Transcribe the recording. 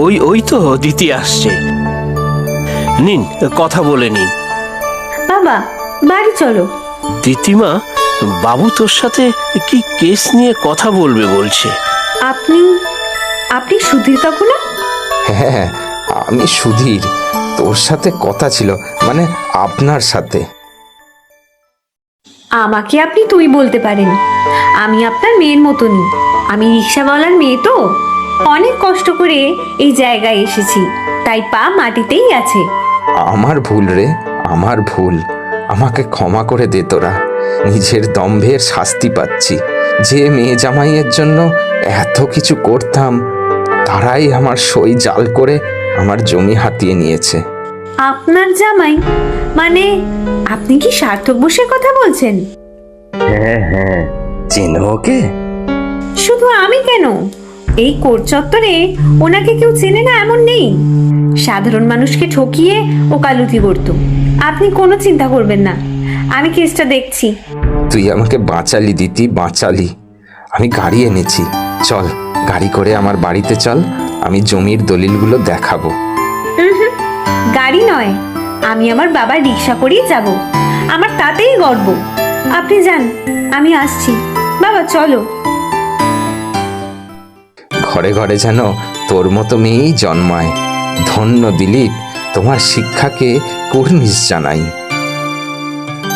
ওই ওই তো দিতি আসছে। নিন, কথা বলে নিন। বাবা, বাড়ি চলো। দিতিমা, বাবু তোর সাথে কি কেস নিয়ে কথা বলবে বলছে। আপনি আপনি সুধীর কাকু না? হ্যাঁ, আমি সুধীর। তোর সাথে কথা ছিল, মানে আপনার সাথে। আমাকে আপনি তুই বলতে পারেন। আমি আপনার মেয়ের মতনই। আমি রিক্সাওয়ালার মেয়ে তো, অনেক কষ্ট করে এই জায়গায় এসেছি, তাই পা মাটিতেই আছে। আমার ভুল রে, আমার ভুল। আমাকে ক্ষমা করে দে তোরা। নিজের দম্ভের শাস্তি পাচ্ছি। যে মেয়ে জামাইয়ের জন্য এত কিছু করতাম, তারাই আমার সই জাল করে আমার জমি হাতিয়ে নিয়েছে। আপনার জামাই মানে? আপনি কি সার্থক বসের কথা বলছেন? হ্যাঁ হ্যাঁ, চেনো ওকে? শুধু আমি কেন, এই কোর্ট চত্বরে ওনাকে কেউ চেনে না এমন নেই। সাধারণ মানুষকে ঠকিয়ে ওকালতি করতো। আপনি কোনো চিন্তা করবেন না, আমি কেসটা দেখছি। তুই আমাকে বাঁচালি দিতি, বাঁচালি। আমি গাড়ি এনেছি, চল গাড়ি করে আমার বাড়িতে চল। আমি জমির দলিলগুলো দেখাবো। গাড়ি নয়, আমি আমার বাবার রিক্সা করেই যাব। আমার তাতেই গর্ব। আপনি যান, আমি আসছি। বাবা চলো। ঘরে ঘরে যেন তোর মতো মেয়েই জন্মায়। ধন্য দিলীপ, তোমার শিক্ষাকে কুর্নিশ জানাই।